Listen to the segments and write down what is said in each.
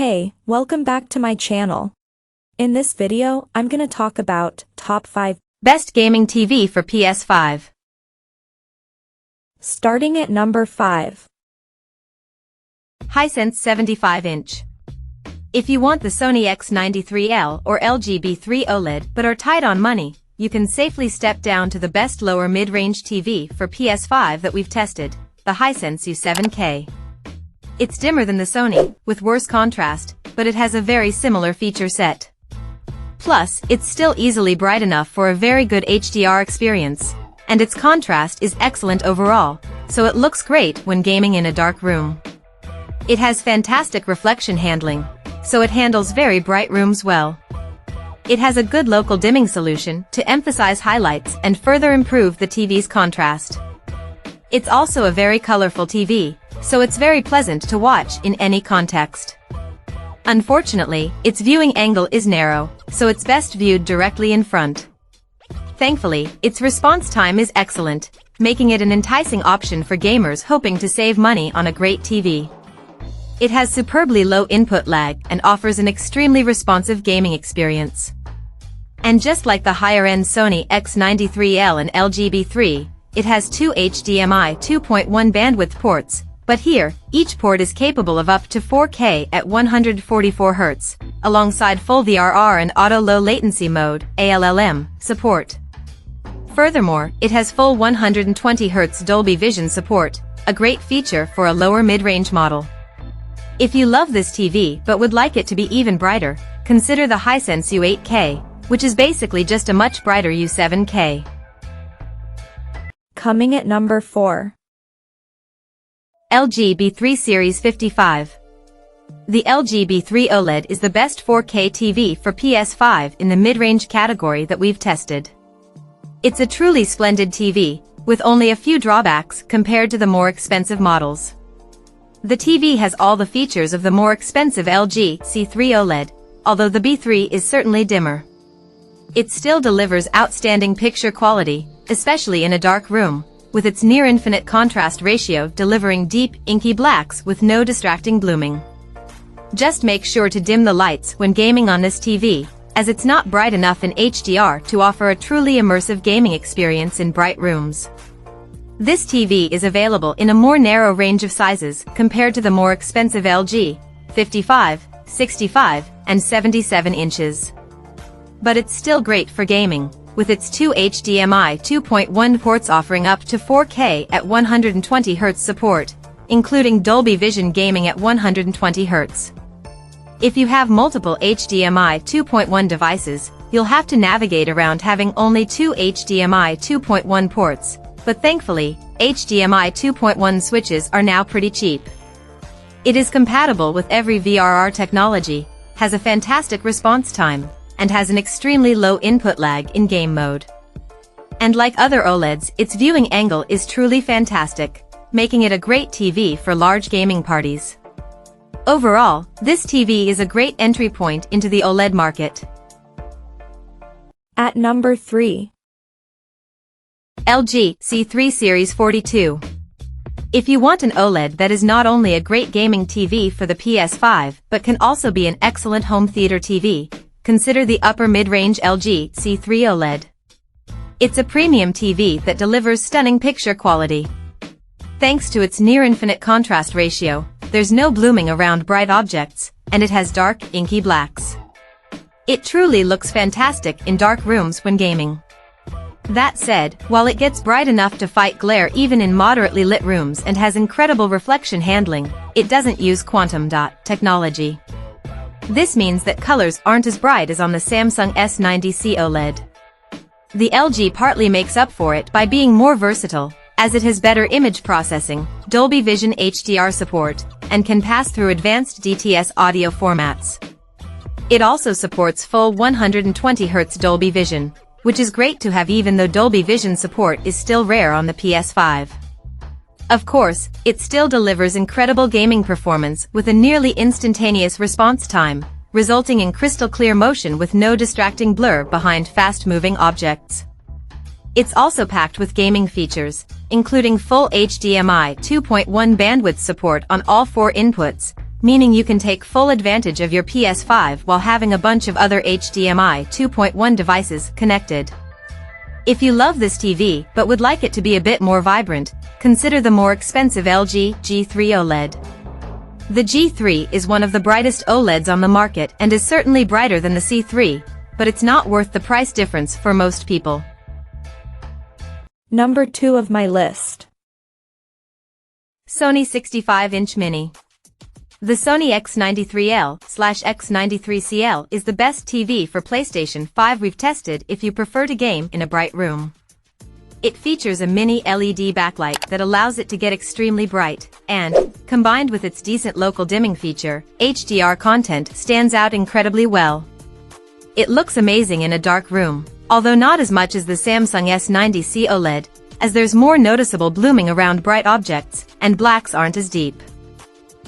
Hey, welcome back to my channel. In this video, I'm gonna talk about top 5 best gaming TV for PS5. Starting at number 5. Hisense 75-inch. If you want the Sony X93L or LG B3 OLED but are tight on money, you can safely step down to the best lower mid-range TV for PS5 that we've tested, the Hisense U7K. It's dimmer than the Sony, with worse contrast, but it has a very similar feature set. Plus, it's still easily bright enough for a very good HDR experience, and its contrast is excellent overall, so it looks great when gaming in a dark room. It has fantastic reflection handling, so it handles very bright rooms well. It has a good local dimming solution to emphasize highlights and further improve the TV's contrast. It's also a very colorful TV, so it's very pleasant to watch in any context. Unfortunately, its viewing angle is narrow, so it's best viewed directly in front. Thankfully, its response time is excellent, making it an enticing option for gamers hoping to save money on a great TV. It has superbly low input lag and offers an extremely responsive gaming experience. And just like the higher-end Sony X93L and LG B3, it has two HDMI 2.1 bandwidth ports, but here, each port is capable of up to 4K at 144 Hz, alongside full VRR and auto low latency mode (ALLM) support. Furthermore, it has full 120 Hz Dolby Vision support, a great feature for a lower mid-range model. If you love this TV but would like it to be even brighter, consider the Hisense U8K, which is basically just a much brighter U7K. Coming at number 4. LG B3 Series 55. The LG B3 OLED is the best 4K TV for PS5 in the mid-range category that we've tested. It's a truly splendid TV, with only a few drawbacks compared to the more expensive models. The TV has all the features of the more expensive LG C3 OLED, although the B3 is certainly dimmer. It still delivers outstanding picture quality, especially in a dark room, with its near-infinite contrast ratio delivering deep, inky blacks with no distracting blooming. Just make sure to dim the lights when gaming on this TV, as it's not bright enough in HDR to offer a truly immersive gaming experience in bright rooms. This TV is available in a more narrow range of sizes compared to the more expensive LG 55, 65, and 77 inches. But it's still great for gaming, with its two HDMI 2.1 ports offering up to 4K at 120 Hz support, including Dolby Vision gaming at 120 Hz. If you have multiple HDMI 2.1 devices, you'll have to navigate around having only two HDMI 2.1 ports, but thankfully, HDMI 2.1 switches are now pretty cheap. It is compatible with every VRR technology, has a fantastic response time, and has an extremely low input lag in game mode. And like other OLEDs, its viewing angle is truly fantastic, making it a great TV for large gaming parties. Overall, this TV is a great entry point into the OLED market. At number 3. LG C3 Series 42. If you want an OLED that is not only a great gaming TV for the PS5 but can also be an excellent home theater TV, consider the upper mid-range LG C3 OLED. It's a premium TV that delivers stunning picture quality. Thanks to its near-infinite contrast ratio, there's no blooming around bright objects, and it has dark, inky blacks. It truly looks fantastic in dark rooms when gaming. That said, while it gets bright enough to fight glare even in moderately lit rooms and has incredible reflection handling, it doesn't use quantum dot technology. This means that colors aren't as bright as on the Samsung S90C OLED. The LG partly makes up for it by being more versatile, as it has better image processing, Dolby Vision HDR support, and can pass through advanced DTS audio formats. It also supports full 120 Hz Dolby Vision, which is great to have even though Dolby Vision support is still rare on the PS5. Of course, it still delivers incredible gaming performance with a nearly instantaneous response time, resulting in crystal clear motion with no distracting blur behind fast-moving objects. It's also packed with gaming features, including full HDMI 2.1 bandwidth support on all 4 inputs, meaning you can take full advantage of your PS5 while having a bunch of other HDMI 2.1 devices connected. If you love this TV but would like it to be a bit more vibrant, consider the more expensive LG G3 OLED. The G3 is one of the brightest OLEDs on the market and is certainly brighter than the C3, but it's not worth the price difference for most people. Number 2 of my list. Sony 65-inch Mini. The Sony X93L/X93CL is the best TV for PlayStation 5 we've tested if you prefer to game in a bright room. It features a mini LED backlight that allows it to get extremely bright, and, combined with its decent local dimming feature, HDR content stands out incredibly well. It looks amazing in a dark room, although not as much as the Samsung S90C OLED, as there's more noticeable blooming around bright objects, and blacks aren't as deep.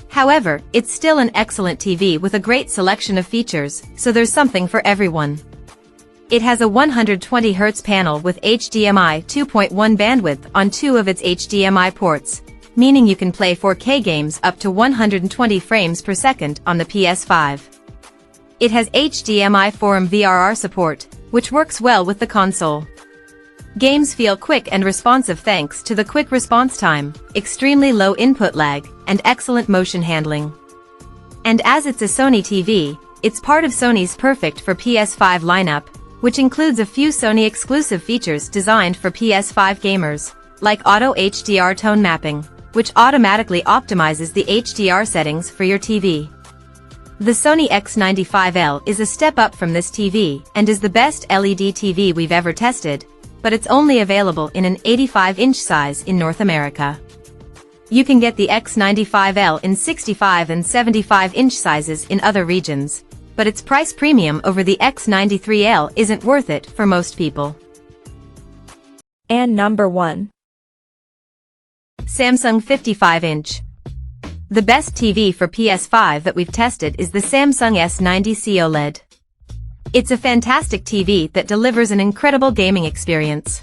However, it's still an excellent TV with a great selection of features, so there's something for everyone. It has a 120Hz panel with HDMI 2.1 bandwidth on 2 of its HDMI ports, meaning you can play 4K games up to 120 frames per second on the PS5. It has HDMI 4 VRR support, which works well with the console. Games feel quick and responsive thanks to the quick response time, extremely low input lag, and excellent motion handling. And as it's a Sony TV, it's part of Sony's perfect for PS5 lineup, which includes a few Sony exclusive features designed for PS5 gamers, like Auto HDR tone mapping, which automatically optimizes the HDR settings for your TV. The Sony X95L is a step up from this TV and is the best LED TV we've ever tested, but it's only available in an 85-inch size in North America. You can get the X95L in 65 and 75-inch sizes in other regions, but its price premium over the X93L isn't worth it for most people. And number 1. Samsung 55-inch. The best TV for PS5 that we've tested is the Samsung S90C OLED. It's a fantastic TV that delivers an incredible gaming experience.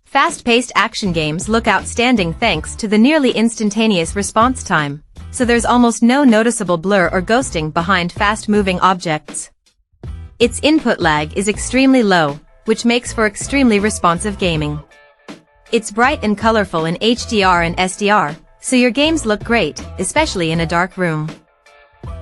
Fast-paced action games look outstanding thanks to the nearly instantaneous response time, so there's almost no noticeable blur or ghosting behind fast-moving objects. Its input lag is extremely low, which makes for extremely responsive gaming. It's bright and colorful in HDR and SDR, so your games look great, especially in a dark room.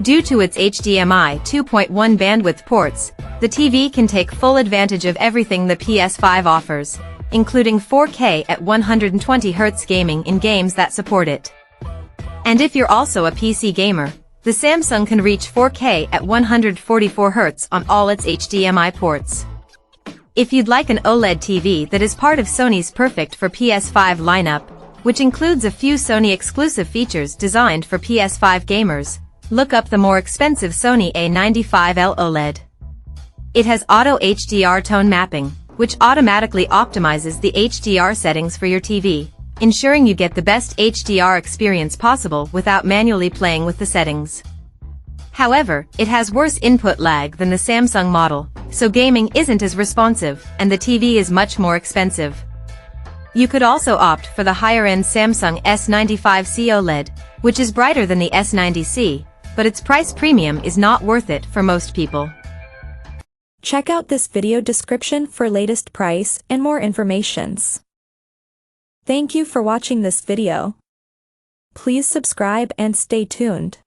Due to its HDMI 2.1 bandwidth ports, the TV can take full advantage of everything the PS5 offers, including 4K at 120Hz gaming in games that support it. And if you're also a PC gamer, the Samsung can reach 4K at 144Hz on all its HDMI ports. If you'd like an OLED TV that is part of Sony's perfect for PS5 lineup, which includes a few Sony exclusive features designed for PS5 gamers, look up the more expensive Sony A95L OLED. It has Auto HDR tone mapping, which automatically optimizes the HDR settings for your TV, ensuring you get the best HDR experience possible without manually playing with the settings. However, it has worse input lag than the Samsung model, so gaming isn't as responsive, and the TV is much more expensive. You could also opt for the higher-end Samsung S95C OLED, which is brighter than the S90C, but its price premium is not worth it for most people. Check out this video description for latest price and more informations. Thank you for watching this video. Please subscribe and stay tuned.